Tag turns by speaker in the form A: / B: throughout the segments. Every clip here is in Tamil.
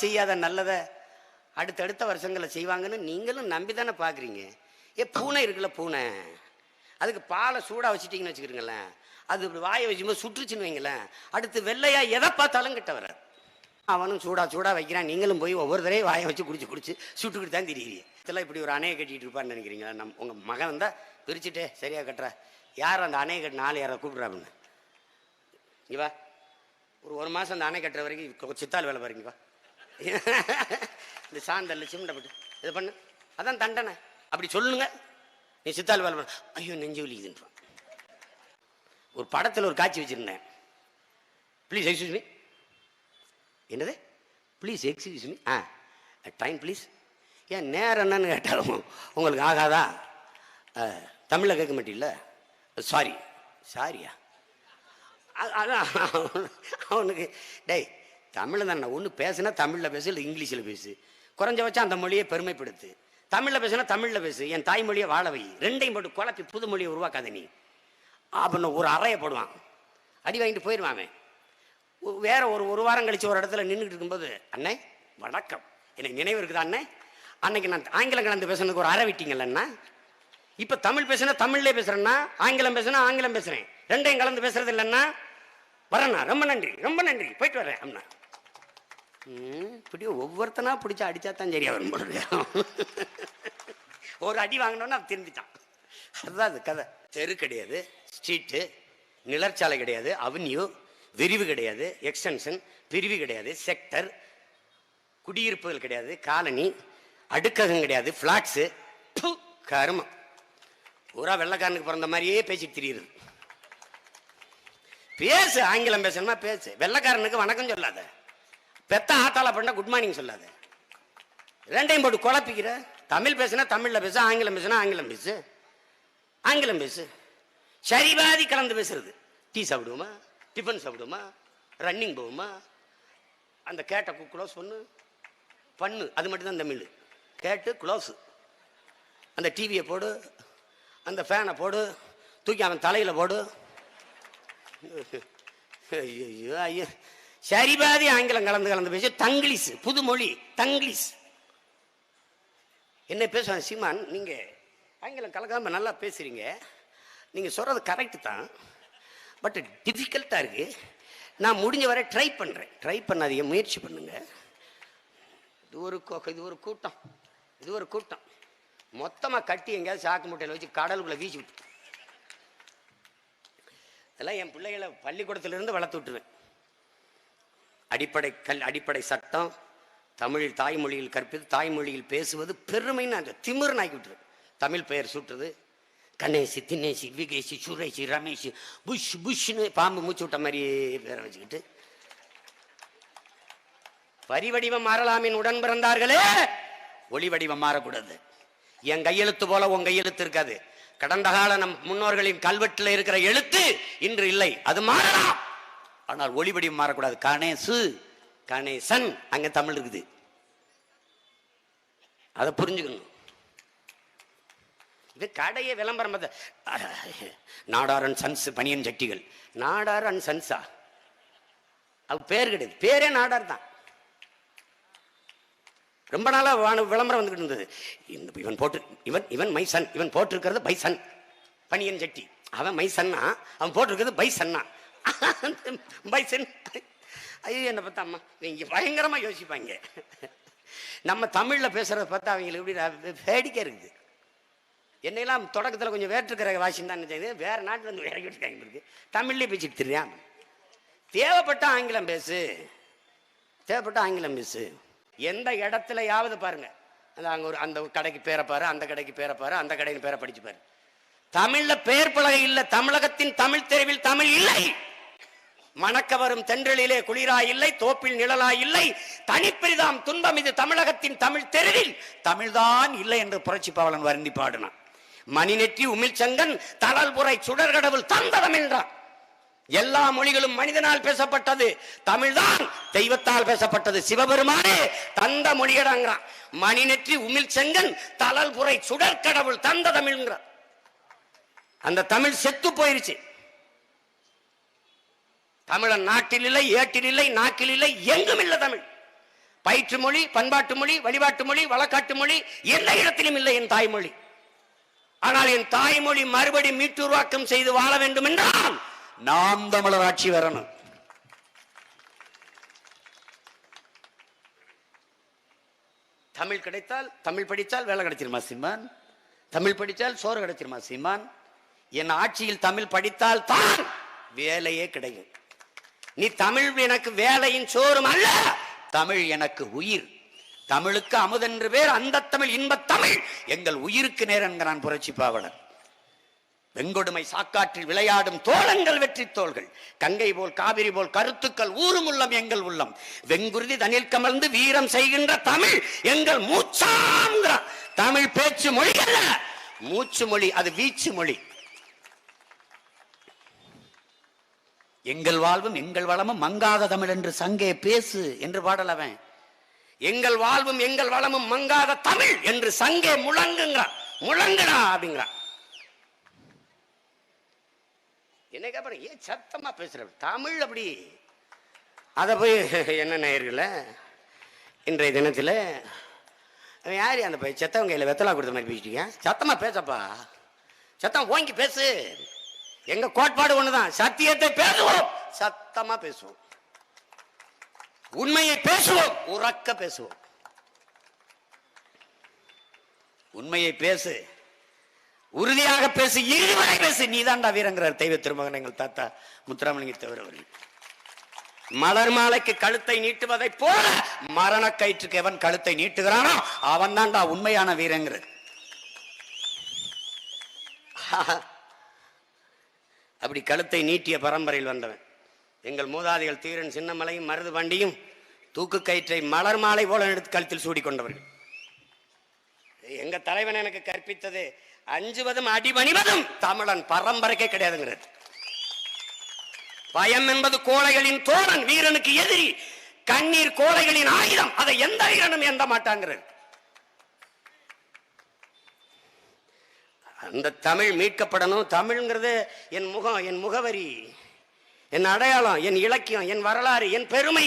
A: செய்யாத நல்லதை அடுத்தடுத்த வருஷங்களில் செய்வாங்கன்னு நீங்களும் நம்பி தானே பார்க்குறீங்க. பூனை இருக்குல்ல, பூனை, அதுக்கு பாலை சூடாக வச்சுட்டிங்கன்னு வச்சுக்கிறீங்களேன், அது வாயை வச்சும்போது சுற்றுச்சுன்னு வைங்களேன், அடுத்து வெள்ளையா எதை பார்த்தாலும் கிட்ட வர. அவனும் சூடாக வைக்கிறான், நீங்களும் போய் ஒவ்வொரு தடவையும் வாயை வச்சு குடிச்சு சுட்டுக்கிட்டு தான் தெரியுறீங்க. இதெல்லாம் இப்படி ஒரு அணையை கட்டிட்டு இருப்பான்னு நினைக்கிறீங்களா? உங்கள் மகன் வந்தால் பிரிச்சுட்டே சரியாக கட்டுற, யார் அந்த அணையை கட்டின ஆள் யாரை கூப்பிட்றாப்புன்னு இவா ஒரு மாதம் அந்த அணை கட்டுற வரைக்கும் சித்தாள் வேலை பாருங்க. வா இந்த சாந்தல்ல சிம்டப்பட்டு இதை பண்ணு, அதான் தண்டனை. அப்படி சொல்லுங்க, நீ சித்தாள் வேலை பண்ண. ஐயோ நெஞ்சு வலிக்குதுன்றான். ஒரு படத்தில் ஒரு காட்சி வச்சுருந்தேன். Please excuse me. என்னது please excuse me? Time please. ஏன் நேரம் என்னன்னு கேட்டாலும் உங்களுக்கு ஆகாதா? தமிழில் கேட்க மாட்டீல்ல? சாரியா? அதான் அவனுக்கு டேய் தமிழில் தானே, ஒன்று பேசுனா தமிழில் பேசு, இல்லை இங்கிலீஷில் பேசு, குறைஞ்சபட்சம் அந்த மொழியை பெருமைப்படுத்து. தமிழில் பேசுனா தமிழில் பேசு, என் தாய்மொழியை வாழ வை. ரெண்டையும் போட்டு குழப்பி புது மொழியை உருவாக்காத நீ அப்படின்னு ஒரு அறையை போடுவான். அடி வாங்கிட்டு போயிடுவான் அவன். வேற ஒரு வாரம் கழிச்சு ஒரு இடத்துல நின்றுக்கிட்டு இருக்கும்போது, அண்ணே வணக்கம், எனக்கு நினைவு இருக்குதா அண்ணே, அன்னைக்கு நான் ஆங்கிலம் கலந்து பேசுனதுக்கு ஒரு அறை விட்டீங்கல்லண்ணா, இப்போ தமிழ் பேசுனா தமிழ்லேயே பேசுகிறேன்னா, ஆங்கிலம் பேசுனா ஆங்கிலம் பேசுகிறேன், ரெண்டையும் கலந்து பேசுறது இல்லைன்னா வரேண்ணா, ரொம்ப நன்றி போயிட்டு வரேன் அண்ணா. இப்படியே ஒவ்வொருத்தனா பிடிச்சா அடிச்சா தான் சரியா வரும் போல. ஒரு அடி வாங்கினோன்னா திரும்பிட்டான். அதுதான் அது கதை. தெரு கிடையாது, ஸ்ட்ரீட்டு, நிழற்சாலை கிடையாது, அவென்யூ, விரிவு கிடையாது, எக்ஸ்டென்ஷன், பிரிவு கிடையாது, செக்டர், குடியிருப்புகள் கிடையாது, காலனி, அடுக்ககம் கிடையாது, ஃப்ளாட்ஸு, கருமம். பூரா வெள்ளைக்காரனுக்கு பிறந்த மாதிரியே பேசிட்டு தெரியுது. பேசு, ஆங்கிலம் பேசணுமா பேசு, வெள்ளைக்காரனுக்கு வணக்கம் சொல்லாத, பெத்த ஆத்தால பண்ண குட் மார்னிங் சொல்லாத, ரெண்டையும் போட்டு குழப்பிக்கிற. தமிழ் பேசுனா தமிழில் பேசு, ஆங்கிலம் பேசுனா ஆங்கிலம் பேசு. சரிபாதி கலந்து பேசுறது. டீ சாப்பிடுவோமா, டிஃபன் சாப்பிடுவோமா, ரன்னிங் போவோமா, அந்த கேட்ட க்ளோஸ் பண்ணு, அது மட்டும்தான் தமிழ். கேட்டு க்ளோஸு, அந்த டிவியை போடு, அந்த ஃபேனை போடு, தூக்கி அவன் தலையில் போடு. ஐயோ ஐயோ, சரிபாதி ஆங்கிலம் கலந்து பேச. தங்கிலீஷ், புது மொழி தங்கிலீஷ். என்ன பேசுவாங்க, சீமான் நீங்கள் ஆங்கிலம் கலக்காமல் நல்லா பேசுகிறீங்க, நீங்கள் சொல்கிறது கரெக்டு தான், பட் டிஃபிகல்ட்டாக இருக்குது, நான் முடிஞ்ச வரை ட்ரை பண்ணுறேன். ட்ரை பண்ணாதீங்க, முயற்சி பண்ணுங்க. இது ஒரு கூட்டம் மொத்தமாக கட்டி எங்கேயாவது சாக்கு மூட்டையில் வச்சு கடலுக்குள்ளே வீசி விட்டு, இதெல்லாம் என் பிள்ளைகளை பள்ளிக்கூடத்திலிருந்து வளர்த்து விட்டுருவேன். அடிப்படை சட்டம், தமிழில் தாய்மொழியில் கற்பித்து தாய்மொழியில் பேசுவது பெருமைன்னு அந்த திமிர் நாக்கி விட்டுருவேன். தமிழ் பெயர் சூட்டுறது, கணேஷ், தினேஷ், விகேஷ், சுரேஷ், ரமேஷ், புஷ்னு பாம்பு மூச்சு விட்ட மாதிரி பேரை வச்சுக்கிட்டு, பரிவடிவம் மாறலாமின் உடன் பிறந்தார்களே, ஒளி வடிவம் மாறக்கூடாது. என் கையெழுத்து போல உன் கையெழுத்து இருக்காது. கடந்த கால நம் முன்னோர்களின் கல்வெட்டில் இருக்கிற எழுத்து இன்று இல்லை, அது மாறலாம், ஆனால் ஒளி வடிவம் மாறக்கூடாது. கணேசன் அங்க தமிழ் இருக்குது, அதை புரிஞ்சுக்கணும். இது கடையை விளம்பரம் நாடார் அண்ட் சன்ஸ் பனியன் சட்டிகள், நாடார் அண்ட் சன்ஸா, அது பேர் கிடையாது, பேரே நாடார் தான். ரொம்ப நாளாக விளம்பரம் வந்துக்கிட்டு இருந்தது. இவன் மை சன், இவன் போட்டிருக்கிறது பை சன் பனியன் சட்டி, அவன் மை சன்னா, அவன் போட்டிருக்கிறது பை சன்னா, பை சன். ஐயோ என்னை பார்த்தா அம்மா இவங்க பயங்கரமாக யோசிப்பாங்க. நம்ம தமிழில் பேசுகிறத பார்த்தா அவங்களுக்கு எப்படி வேடிக்கை இருக்குது. என்னையெல்லாம் தொடக்கத்தில் கொஞ்சம் வேற்றுக்கிற வாசின்னு தான் நினைச்சது, வேறு நாட்டில் வந்து இறக்கி விட்டுருக்காங்க இருக்கு, தமிழ்லேயே பேசிட்டு தெரியாம. தேவைப்பட்ட ஆங்கிலம் பேசு. எந்த இடத்துலயாவது பாருங்க, அந்த கடைக்கு பேரை பாரு, அந்த கடைக்கு பேரை பாரு, அந்த கடைக்கு பேரை படிச்சு பாரு. தமிழ்ல பேர் பலகை இல்லை, தமிழகத்தின் தமிழ் தெருவில் தமிழ் இல்லை. மணக்க வரும் தென்றலிலே குளிராய் இல்லை, தோப்பில் நிழலாய் இல்லை, தனிப்பெரிதாம் துன்பம் இது தமிழகத்தின் தமிழ் தெருவில் தமிழ்தான் இல்லை என்று புரட்சி பாவலன் வருந்தி பாடினான். மணிநெற்றி உமிழ்ச்சங்கன் தளல்புரை சுடர்கடவுள் தந்ததம் என்றான். எல்லா மொழிகளும் மனிதனால் பேசப்பட்டது, தமிழ்தான் தெய்வத்தால் பேசப்பட்டது. சிவபெருமானே தந்த மொழிகளாங்கிறான். மணிநெற்றி உமிழ்ச்சங்கன் தளல்புரை சுடற்கடவுள் தந்த தமிழ்ங்கிறான். அந்த தமிழ் செத்து போயிருச்சு. தமிழன் நாட்டில் இல்லை, ஏட்டில் இல்லை, நாக்கில் இல்லை, எங்கும் இல்லை தமிழ். பயிற்று மொழி, பண்பாட்டு மொழி, வழிபாட்டு மொழி, வழக்காட்டு மொழி எந்த இடத்திலும் இல்லை என் தாய்மொழி. ஆனால் என் தாய்மொழி மறுபடி மீட்டுருவாக்கம் செய்து வாழ வேண்டும் என்றால் நாம் தமிழர் ஆட்சி வரணும். தமிழ் கிடைத்தால், தமிழ் படித்தால் வேலை கிடைச்சிருமா சீமான்? தமிழ் படித்தால் சோறு கிடைச்சிருமா சீமான்? என் ஆட்சியில் தமிழ் படித்தால் தான் வேலையே கிடைக்கும். நீ தமிழ் எனக்கு வேலையின் சோறும் அல்ல, தமிழ் எனக்கு உயிர். தமிழுக்கு அமுதென்று பேர், அந்த தமிழ் இன்பத் தமிழ் எங்கள் உயிருக்கு நேர் என்கிறான் புரட்சி பாவலர். வெங்கொடுமை சாக்காற்றில் விளையாடும் தோழங்கள் வெற்றி தோள்கள், கங்கை போல் காவிரி போல் கருத்துக்கள் ஊரும் உள்ளம் எங்கள் உள்ளம், வெங்குருதி தனில் கமர்ந்து வீரம் செய்கின்ற தமிழ் எங்கள் மூச்சாங்கிறான். தமிழ் பேச்சு மொழி அல்ல, மூச்சு மொழி, அது வீச்சு மொழி. எங்கள் வாழ்வும் எங்கள் வளமும் மங்காத தமிழ் என்று சங்கே பேசு என்று பாடலவன். எங்கள் வாழ்வும் எங்கள் வளமும் மங்காத தமிழ் என்று சங்கே முழங்குங்கிறான். முழங்குடா அப்படிங்கிறான். என்ன கேட்பறேன், ஏன் சத்தமா பேசுற தமிழ் அப்படி? அதை போய் என்ன நேயர்கள இன்றைய தினத்தில் யாரு அந்த போய் செத்தவங்க கையில் வெத்தலா கொடுத்த மாதிரி பேசிட்டீங்க? சத்தமா பேசப்பா, சத்தம் ஓங்கி பேசு. எங்க கோட்பாடு ஒண்ணுதான், சத்தியத்தை பேசுவோம், சத்தமா பேசுவோம், உண்மையை பேசுவோம், உறக்க பேசுவோம். உண்மையை பேசு, உறுதியாக பேசு, இறுதிவரை பேசு. நீதான்டா வீரங்கிறார் தெய்வ திருமகன் எங்கள் தாத்தா முத்துராமலிங்க தேவர் அவர்கள். மலர் மாலைக்கு கழுத்தை நீட்டுவதை போல மரண கயிற்றுக்கு எவன் கழுத்தை நீட்டுகிறானோ அவன் தான்டா உண்மையான வீரங்கிறது. அப்படி கழுத்தை நீட்டிய பரம்பரையில் வந்தவன் எங்கள் மூதாதிகள் தீரன் சின்னமலையும் மருது பாண்டியும் தூக்கு கயிற்றை மலர் மாலை போல எடுத்து கழுத்தில் சூடிக்கொண்டவர்கள். எங்க தலைவன் எனக்கு கற்பித்தது அஞ்சுவதும் அடிபணிவதும் தமிழன் பரம்பரைக்கே கிடையாதுங்கிறது. பயம் என்பது கோழைகளின் தோழன், வீரனுக்கு எதிரி. கண்ணீர் கோழைகளின் ஆயுதம், அதை எந்த வீரனும் எந்த மாட்டாங்கிறது. அந்த தமிழ் மீட்கப்படணும். தமிழ்ங்கிறது என் முகம், என் முகவரி, என் அடையாளம், என் இலக்கியம், என் வரலாறு, என் பெருமை.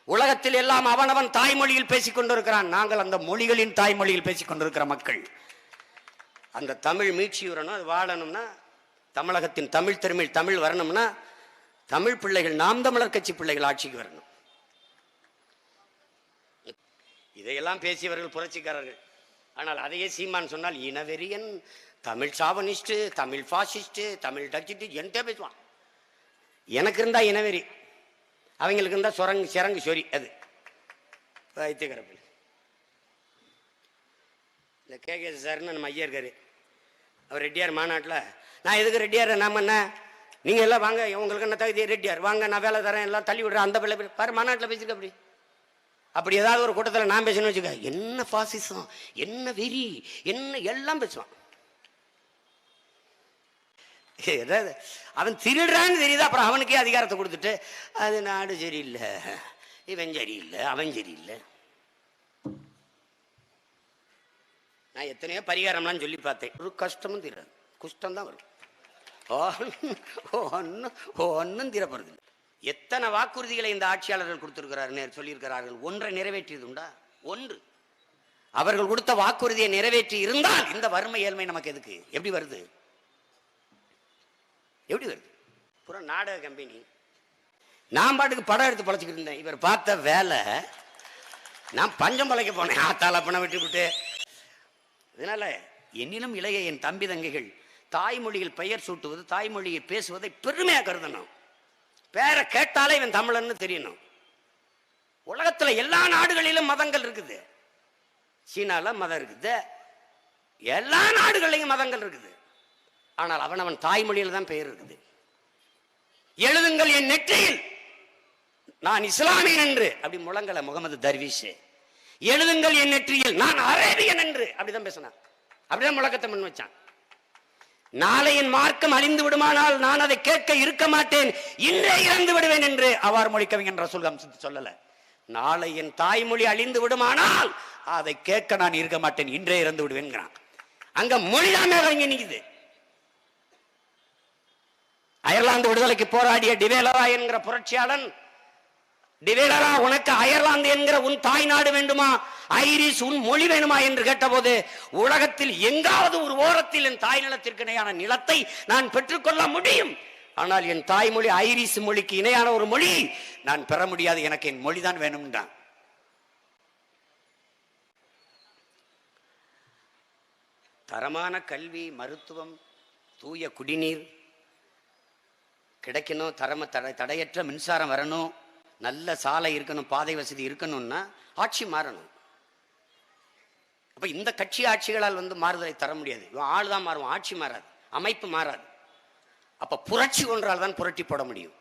A: உலகத்தில் எல்லாம் அவனவன் தாய்மொழியில் பேசிக் கொண்டிருக்கிறான். நாங்கள் அந்த மொழிகளின் தாய்மொழியில் பேசிக் கொண்டிருக்கிற மக்கள். அந்த தமிழ் மீட்சி வரணும், அது வாழணும்னா, தமிழகத்தின் தமிழ் திருமிழ் தமிழ் வரணும்னா தமிழ் பிள்ளைகள், நாம் தமிழர் கட்சி பிள்ளைகள் ஆட்சிக்கு வரணும். இதையெல்லாம் பேசியவர்கள் புரட்சிக்காரர்கள். ஆனால் அதையே சீமான் சொன்னால் இனவெறியன், தமிழ் சாவனிஸ்ட், தமிழ் பாசிஸ்ட், தமிழ் டச்சிட்டு என்கிட்ட பேசுவான். எனக்கு இருந்தா இனவெறி, அவங்களுக்கு இருந்தா சிறங்கு சொறி. அது வைத்தியகரப்பில் இந்த கே சார்னு நம்ம ஐயா இருக்காரு, அவர் ரெட்டியார் மாநாட்டில், நான் எதுக்கு ரெட்டியார், நாம என்ன, நீங்க எல்லாம் வாங்க, உங்களுக்கு என்ன தகுதி, ரெட்டியார் வாங்க, நான் வேலை தரேன், எல்லாம் தள்ளி விடுறேன், அந்த பிள்ளை பாரு மாநாட்டில் பேசிருக்க. அப்படி அப்படி ஏதாவது ஒரு கூட்டத்தில் நான் பேசணும்னு வச்சுக்க, என்ன பாசிசம், என்ன வெறி, என்ன எல்லாம் பேசுவான். ஏதாவது அவன் திருடுறான்னு தெரியுது, அப்புறம் அவனுக்கே அதிகாரத்தை கொடுத்துட்டு அது நாடு சரியில்லை, இவன் சரியில்லை, அவன் சரியில்லை. நான் எத்தனையோ பரிகாரம்லாம் சொல்லி பார்த்தேன், ஒரு கஷ்டமும் தீராது, குஷ்டம் தான் வரும், ஒன்னும் தீரப்படுறது. எத்தனை வாக்குறுதிகளை இந்த ஆட்சியாளர்கள் கொடுத்திருக்கிறார்கள், சொல்லியிருக்கிறார்கள். ஒன்றை நிறைவேற்றியது உண்டா? ஒன்று. அவர்கள் கொடுத்த வாக்குறுதியை நிறைவேற்றி இருந்தால் இந்த வறுமை ஏழ்மை நமக்கு எதுக்கு? எப்படி வருது? எப்படி வருது? புற நாடக கம்பெனி. நான் பாட்டுக்கு படம் எடுத்து பழச்சிக்கிட்டு இருந்தேன். இவர் பார்த்த வேலை, நான் பஞ்சம் பழைக்க போனேன், ஆத்தால பணம் விட்டு விட்டு. இதனால என்னிலும் இளைய என் தம்பி தங்கைகள் தாய்மொழியில் பெயர் சூட்டுவது, தாய்மொழியை பேசுவதை பெருமையா கருதணும். பேரை கேட்டாலே இவன் தமிழன்னு தெரியணும். உலகத்துல எல்லா நாடுகளிலும் மதங்கள் இருக்குது. சீனால மதம் இருக்குது, எல்லா நாடுகளிலும் மதங்கள் இருக்குது. ஆனால் அவன் தாய்மொழியில் தான் பெயர் இருக்குது. எழுதுங்கள் என் நெற்றியில் நான் இஸ்லாமியன் என்று, அப்படி முழங்கல முகமது தர்வீஷ். எழுதுங்கள் என் நெற்றியில் நான் அரேபியன் என்று, அப்படிதான் பேசினான், அப்படிதான் முழக்கத்தை முன் வச்சான். நாளை என் மார்க்கம் அழிந்து விடுமானால் நான் அதை கேட்க இருக்க மாட்டேன், இன்றே இறந்து விடுவேன் என்று அவ்வாறு மொழி கவிஞன் ரசூல் சொல்லல. நாளை என் தாய்மொழி அழிந்து விடுமானால் அதை கேட்க நான் இருக்க மாட்டேன், இன்றே இறந்து விடுவேன். அங்க மொழிதான் இறங்கி நிக்குது. அயர்லாந்து விடுதலைக்கு போராடிய டிவேலரா என்கிற புரட்சியாளன் டிவேலரா, உனக்கு அயர்லாந்து என்கிற உன் தாய் நாடு வேண்டுமா, ஐரிஷ் உன் மொழி வேணுமா என்று கேட்டபோது, உலகத்தில் எங்காவது ஒரு ஓரத்தில் என் தாய் நிலத்திற்கு இணையான நிலத்தை நான் பெற்றுக்கொள்ள முடியும், ஆனால் என் தாய்மொழி ஐரிஷ் மொழிக்கு இணையான ஒரு மொழி நான் பெற முடியாது, எனக்கு என் மொழிதான் வேணும்ன்றான். தரமான கல்வி, மருத்துவம், தூய குடிநீர் கிடைக்கணும், தடையற்ற மின்சாரம் வரணும், நல்ல சாலை இருக்கணும், பாதை வசதி இருக்கணும்னா ஆட்சி மாறணும். அப்ப இந்த கட்சி ஆட்சிகளால் மாறுதலை தர முடியாது. ஆள் தான் மாறும், ஆட்சி மாறாது, அமைப்பு மாறாது. அப்ப புரட்சி ஒன்றால் தான் புரட்டி போட முடியும்.